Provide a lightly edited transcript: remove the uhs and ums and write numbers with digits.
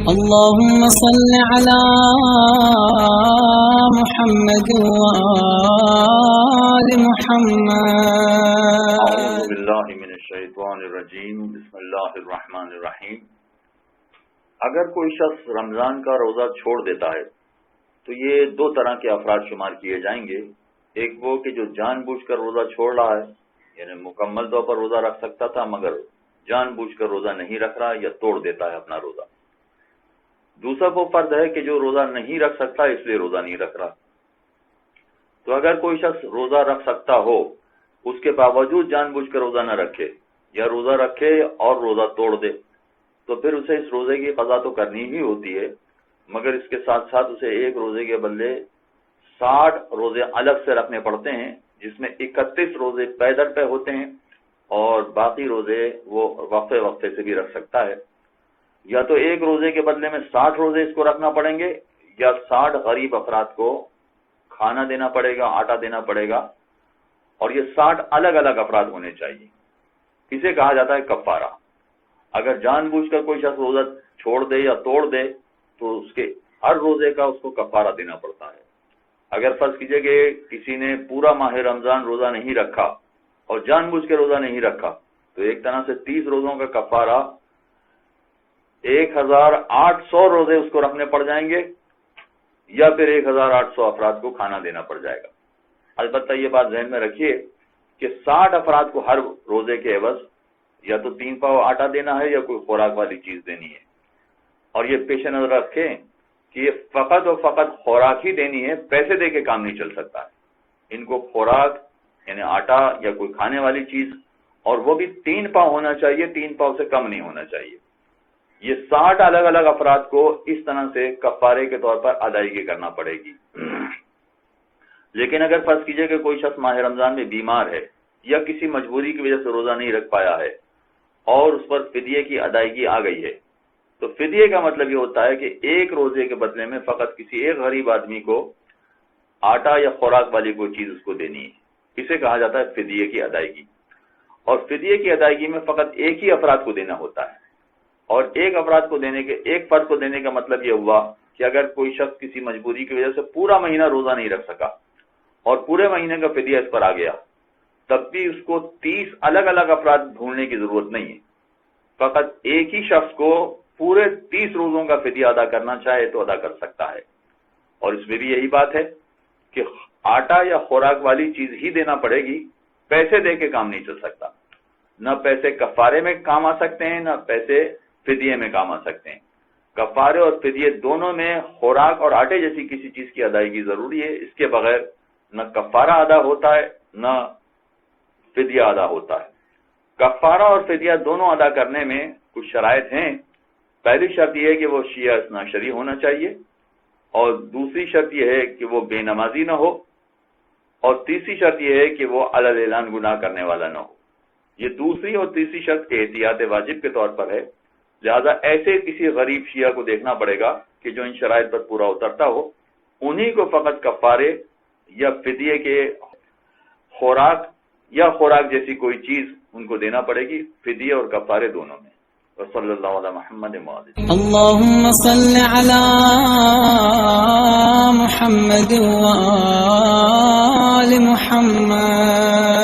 اللهم صل على محمد وآل محمد. اعوذ باللہ من الشیطان الرجیم. بسم اللہ الرحمن الرحیم. اگر کوئی شخص رمضان کا روزہ چھوڑ دیتا ہے تو یہ دو طرح کے افراد شمار کیے جائیں گے. ایک وہ کہ جو جان بوجھ کر روزہ چھوڑ رہا ہے، یعنی مکمل طور پر روزہ رکھ سکتا تھا مگر جان بوجھ کر روزہ نہیں رکھ رہا یا توڑ دیتا ہے اپنا روزہ. دوسرا وہ فرد ہے کہ جو روزہ نہیں رکھ سکتا اس لیے روزہ نہیں رکھ رہا. تو اگر کوئی شخص روزہ رکھ سکتا ہو اس کے باوجود جان بوجھ کر روزہ نہ رکھے یا روزہ رکھے اور روزہ توڑ دے تو پھر اسے اس روزے کی قضا تو کرنی ہی ہوتی ہے، مگر اس کے ساتھ ساتھ اسے ایک روزے کے بدلے 60 روزے الگ سے رکھنے پڑتے ہیں، جس میں 31 روزے پے در پے ہوتے ہیں اور باقی روزے وہ وقفے وقفے سے بھی رکھ سکتا ہے. یا تو ایک روزے کے بدلے میں 60 روزے اس کو رکھنا پڑیں گے یا 60 غریب افراد کو کھانا دینا پڑے گا، آٹا دینا پڑے گا، اور یہ 60 الگ الگ افراد ہونے چاہیے. اسے کہا جاتا ہے کفارہ. اگر جان بوجھ کر کوئی شخص روزہ چھوڑ دے یا توڑ دے تو اس کے ہر روزے کا اس کو کفارہ دینا پڑتا ہے. اگر فرض کیجئے کہ کسی نے پورا ماہ رمضان روزہ نہیں رکھا اور جان بوجھ کے روزہ نہیں رکھا تو ایک طرح سے 30 روزوں کا کفارہ 1800 روزے اس کو رکھنے پڑ جائیں گے یا پھر 1800 افراد کو کھانا دینا پڑ جائے گا. البتہ یہ بات ذہن میں رکھیے کہ 60 افراد کو ہر روزے کے عوض یا تو 3 پاؤ آٹا دینا ہے یا کوئی خوراک والی چیز دینی ہے. اور یہ پیش نظر رکھیں کہ یہ فقط اور فقط خوراک ہی دینی ہے، پیسے دے کے کام نہیں چل سکتا ہے. ان کو خوراک یعنی آٹا یا کوئی کھانے والی چیز، اور وہ بھی 3 پاؤ ہونا چاہیے، 3 پاؤ سے کم نہیں ہونا چاہیے. یہ 60 الگ الگ افراد کو اس طرح سے کفارے کے طور پر ادائیگی کرنا پڑے گی. لیکن اگر فرض کیجئے کہ کوئی شخص ماہ رمضان میں بیمار ہے یا کسی مجبوری کی وجہ سے روزہ نہیں رکھ پایا ہے اور اس پر فدیے کی ادائیگی آ گئی ہے تو فدیے کا مطلب یہ ہوتا ہے کہ ایک روزے کے بدلے میں فقط کسی ایک غریب آدمی کو آٹا یا خوراک والی کوئی چیز اس کو دینی ہے. اسے کہا جاتا ہے فدیے کی ادائیگی. اور فدیے کی ادائیگی میں فقط ایک ہی افراد کو دینا ہوتا ہے. اور ایک فرد کو دینے کا مطلب یہ ہوا کہ اگر کوئی شخص کسی مجبوری کی وجہ سے پورا مہینہ روزہ نہیں رکھ سکا اور پورے مہینے کا فدیہ اس پر آ گیا تب بھی اس کو 30 الگ الگ افراد ڈھونڈنے کی ضرورت نہیں ہے. فقط ایک ہی شخص کو پورے 30 روزوں کا فدیہ ادا کرنا چاہے تو ادا کر سکتا ہے. اور اس میں بھی یہی بات ہے کہ آٹا یا خوراک والی چیز ہی دینا پڑے گی، پیسے دے کے کام نہیں چل سکتا. نہ پیسے کفارے میں کام آ سکتے ہیں نہ پیسے فدیے میں کام آ سکتے ہیں. کفارے اور فدیے دونوں میں خوراک اور آٹے جیسی کسی چیز کی ادائیگی ضروری ہے. اس کے بغیر نہ کفارہ ادا ہوتا ہے نہ فدیہ ادا ہوتا ہے. کفارہ اور فدیہ دونوں ادا کرنے میں کچھ شرائط ہیں. پہلی شرط یہ ہے کہ وہ شیعہ اثنا شری ہونا چاہیے، اور دوسری شرط یہ ہے کہ وہ بے نمازی نہ ہو، اور تیسری شرط یہ ہے کہ وہ علی الاعلان گناہ کرنے والا نہ ہو. یہ دوسری اور تیسری شرط احتیاط واجب کے طور پر ہے. لہذا ایسے کسی غریب شیعہ کو دیکھنا پڑے گا کہ جو ان شرائط پر پورا اترتا ہو، انہی کو فقط کفارے یا فدیے کے خوراک جیسی کوئی چیز ان کو دینا پڑے گی، فدیے اور کفارے دونوں میں. وصلی اللہ علی محمد وآلہ. اللهم صل على محمد وآل محمد.